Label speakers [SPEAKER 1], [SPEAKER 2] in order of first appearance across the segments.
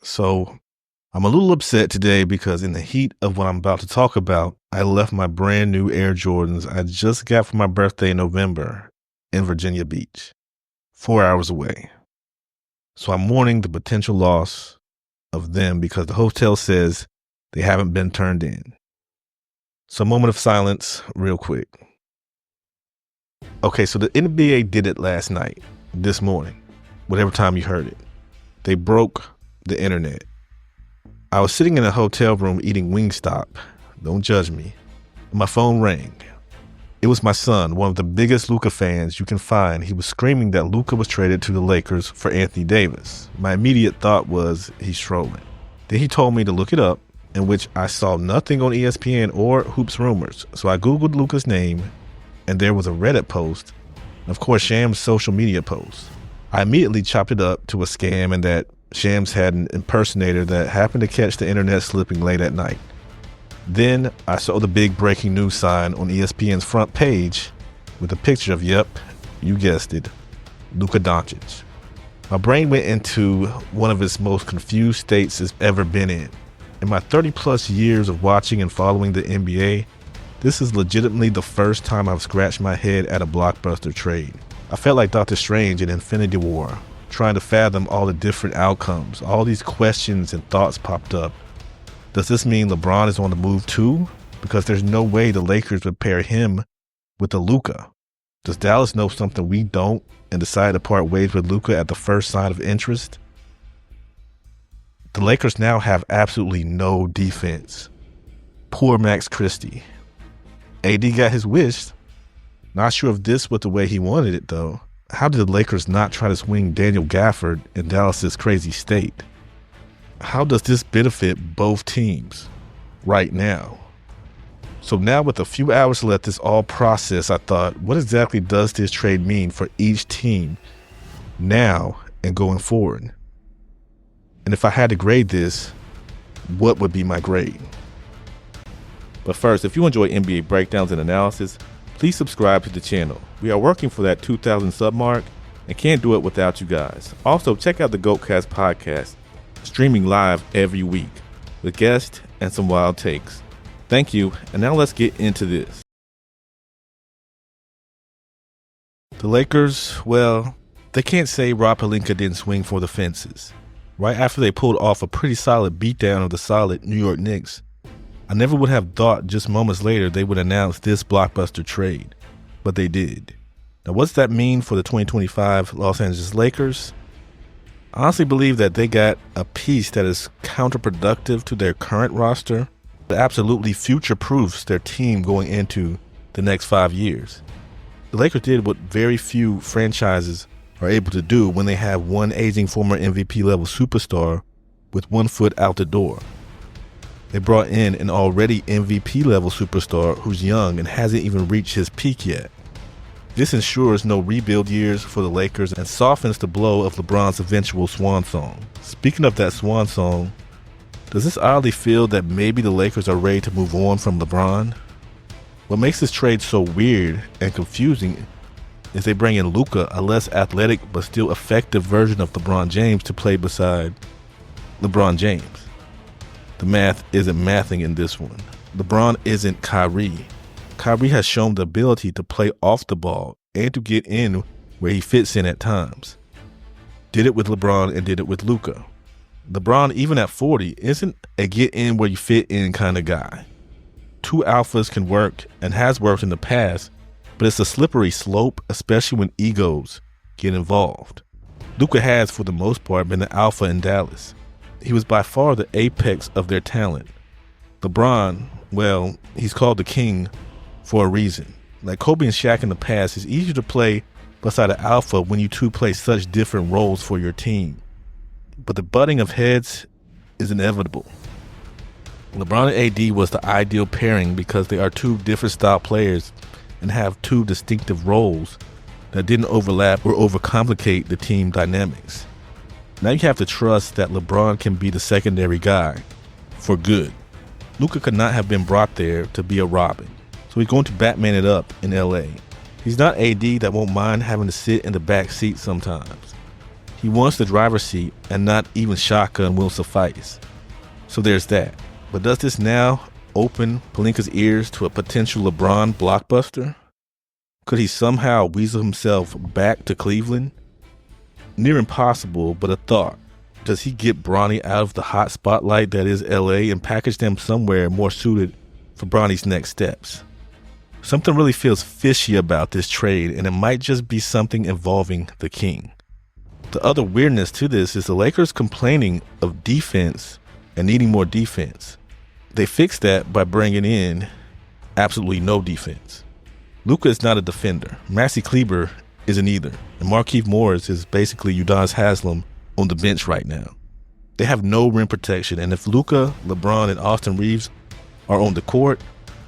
[SPEAKER 1] So I'm a little upset today because in the heat of what I'm about to talk about, I left my brand new Air Jordans I just got for my birthday in November in Virginia Beach, 4 hours away. So I'm mourning the potential loss of them because the hotel says they haven't been turned in. So a moment of silence real quick. Okay, so the NBA did it last night, this morning, whatever time you heard it. They broke the internet. I was sitting in a hotel room eating Wingstop. Don't judge me. My phone rang. It was my son, one of the biggest Luka fans you can find. He was screaming that Luka was traded to the Lakers for Anthony Davis. My immediate thought was he's trolling. Then he told me to look it up, in which I saw nothing on ESPN or Hoops Rumors. So I Googled Luka's name, and there was a Reddit post, and of course Shams' social media post. I immediately chopped it up to a scam and that Shams had an impersonator that happened to catch the internet slipping late at night. Then I saw the big breaking news sign on ESPN's front page with a picture of, yep, you guessed it, Luka Doncic. My brain went into one of its most confused states it's ever been in. In my 30 plus years of watching and following the NBA, this is legitimately the first time I've scratched my head at a Blockbuster trade. I felt like Doctor Strange in Infinity War, trying to fathom all the different outcomes. All these questions and thoughts popped up. Does this mean LeBron is on the move too? Because there's no way the Lakers would pair him with a Luka. Does Dallas know something we don't and decide to part ways with Luka at the first sign of interest? The Lakers now have absolutely no defense. Poor Max Christie. AD got his wish. Not sure if this was the way he wanted it, though. How did the Lakers not try to swing Daniel Gafford in Dallas's crazy state? How does this benefit both teams right now? So now with a few hours to let this all process, I thought, what exactly does this trade mean for each team now and going forward? And if I had to grade this, what would be my grade? But first, if you enjoy NBA breakdowns and analysis, please subscribe to the channel. We are working for that 2,000 sub mark and can't do it without you guys. Also, check out the GOATcast podcast, streaming live every week with guests and some wild takes. Thank you, and now let's get into this. The Lakers, well, they can't say Rob Pelinka didn't swing for the fences. Right after they pulled off a pretty solid beatdown of the solid New York Knicks, I never would have thought just moments later they would announce this blockbuster trade, but they did. Now, what's that mean for the 2025 Los Angeles Lakers? I honestly believe that they got a piece that is counterproductive to their current roster, but absolutely future-proofs their team going into the next 5 years. The Lakers did what very few franchises are able to do when they have one aging former MVP-level superstar with 1 foot out the door. They brought in an already MVP-level superstar who's young and hasn't even reached his peak yet. This ensures no rebuild years for the Lakers and softens the blow of LeBron's eventual swan song. Speaking of that swan song, does this oddly feel that maybe the Lakers are ready to move on from LeBron? What makes this trade so weird and confusing is they bring in Luka, a less athletic but still effective version of LeBron James, to play beside LeBron James. The math isn't mathing in this one. LeBron isn't Kyrie. Kyrie has shown the ability to play off the ball and to get in where he fits in at times. Did it with LeBron and did it with Luka. LeBron, even at 40, isn't a get in where you fit in kind of guy. Two alphas can work and has worked in the past, but it's a slippery slope, especially when egos get involved. Luka has, for the most part, been the alpha in Dallas. He was by far the apex of their talent. LeBron, well, he's called the king for a reason. Like Kobe and Shaq in the past, it's easier to play beside an alpha when you two play such different roles for your team. But the butting of heads is inevitable. LeBron and AD was the ideal pairing because they are two different style players and have two distinctive roles that didn't overlap or overcomplicate the team dynamics. Now you have to trust that LeBron can be the secondary guy for good. Luka could not have been brought there to be a Robin, so he's going to Batman it up in LA. He's not AD that won't mind having to sit in the back seat sometimes. He wants the driver's seat, and not even shotgun will suffice. So there's that. But does this now open Pelinka's ears to a potential LeBron blockbuster? Could he somehow weasel himself back to Cleveland? Near impossible, but a thought. Does he get Bronny out of the hot spotlight that is LA and package them somewhere more suited for Bronny's next steps? Something really feels fishy about this trade, and it might just be something involving the King. The other weirdness to this is the Lakers complaining of defense and needing more defense. They fixed that by bringing in absolutely no defense. Luka is not a defender. Maxi Kleber isn't either. And Markieff Morris is basically Udonis Haslem on the bench right now. They have no rim protection, and if Luka, LeBron, and Austin Reeves are on the court,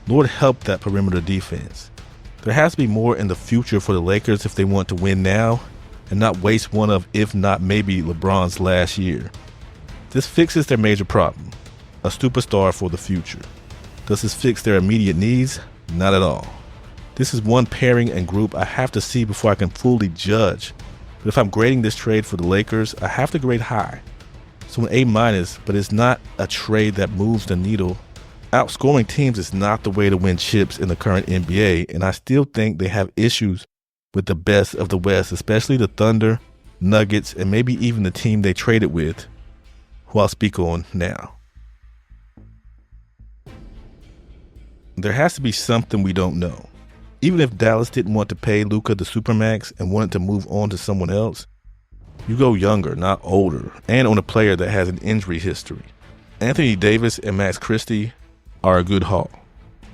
[SPEAKER 1] Lord help that perimeter defense. There has to be more in the future for the Lakers if they want to win now and not waste one of, if not maybe, LeBron's last year. This fixes their major problem, a superstar for the future. Does this fix their immediate needs? Not at all. This is one pairing and group I have to see before I can fully judge. But if I'm grading this trade for the Lakers, I have to grade high. So an A-, but it's not a trade that moves the needle. Outscoring teams is not the way to win chips in the current NBA, and I still think they have issues with the best of the West, especially the Thunder, Nuggets, and maybe even the team they traded with, who I'll speak on now. There has to be something we don't know. Even if Dallas didn't want to pay Luka the Supermax and wanted to move on to someone else, you go younger, not older, and on a player that has an injury history. Anthony Davis and Max Christie are a good haul,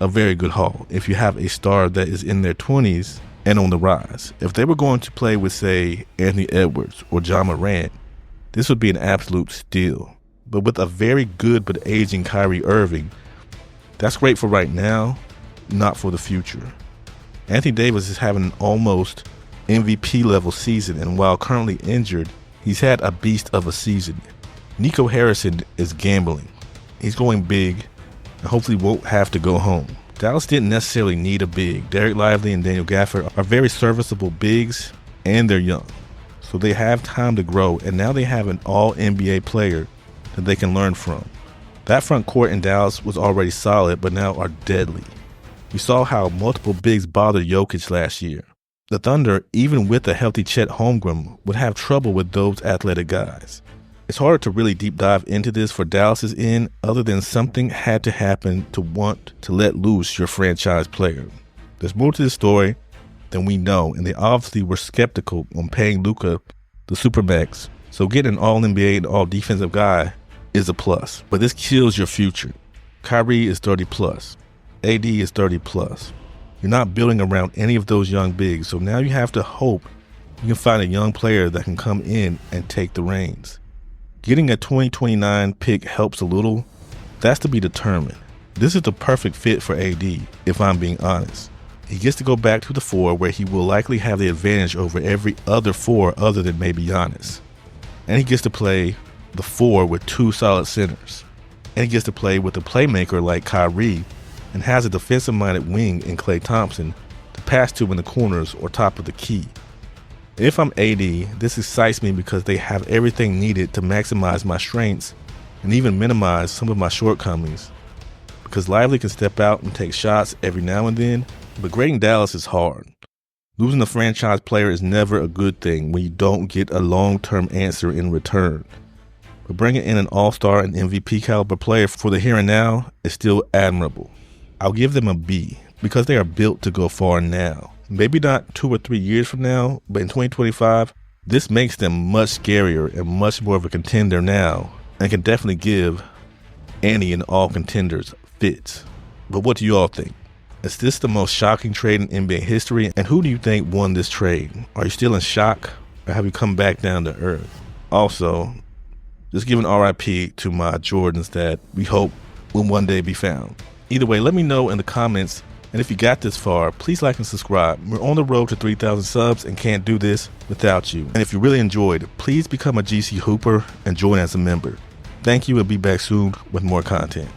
[SPEAKER 1] a very good haul, if you have a star that is in their 20s and on the rise. If they were going to play with, say, Anthony Edwards or John Morant, this would be an absolute steal. But with a very good but aging Kyrie Irving, that's great for right now, not for the future. Anthony Davis is having an almost MVP level season, and while currently injured, he's had a beast of a season. Nico Harrison is gambling. He's going big and hopefully won't have to go home. Dallas didn't necessarily need a big. Derek Lively and Daniel Gafford are very serviceable bigs, and they're young. So they have time to grow, and now they have an all-NBA player that they can learn from. That front court in Dallas was already solid, but now are deadly. We saw how multiple bigs bothered Jokic last year. The Thunder, even with a healthy Chet Holmgren, would have trouble with those athletic guys. It's harder to really deep dive into this for Dallas's end, other than something had to happen to want to let loose your franchise player. There's more to the story than we know, and they obviously were skeptical on paying Luka the Supermax, so getting an all-NBA and all-defensive guy is a plus. But this kills your future. Kyrie is 30 plus. AD is 30 plus. You're not building around any of those young bigs, so now you have to hope you can find a young player that can come in and take the reins. Getting a 2029 pick helps a little. That's to be determined. This is the perfect fit for AD, if I'm being honest. He gets to go back to the 4 where he will likely have the advantage over every other 4 other than maybe Giannis. And he gets to play the 4 with 2 solid centers. And he gets to play with a playmaker like Kyrie and has a defensive-minded wing in Klay Thompson to pass to in the corners or top of the key. If I'm AD, this excites me because they have everything needed to maximize my strengths and even minimize some of my shortcomings. Because Lively can step out and take shots every now and then, but grading Dallas is hard. Losing a franchise player is never a good thing when you don't get a long-term answer in return. But bringing in an all-star and MVP caliber player for the here and now is still admirable. I'll give them a B because they are built to go far now. Maybe not 2 or 3 years from now, but in 2025, this makes them much scarier and much more of a contender now, and can definitely give any and all contenders fits. But what do you all think? Is this the most shocking trade in NBA history? And who do you think won this trade? Are you still in shock, or have you come back down to earth? Also, just give an RIP to my Jordans that we hope will one day be found. Either way, let me know in the comments. And if you got this far, please like and subscribe. We're on the road to 3,000 subs and can't do this without you. And if you really enjoyed, please become a GC Hooper and join as a member. Thank you, and be back soon with more content.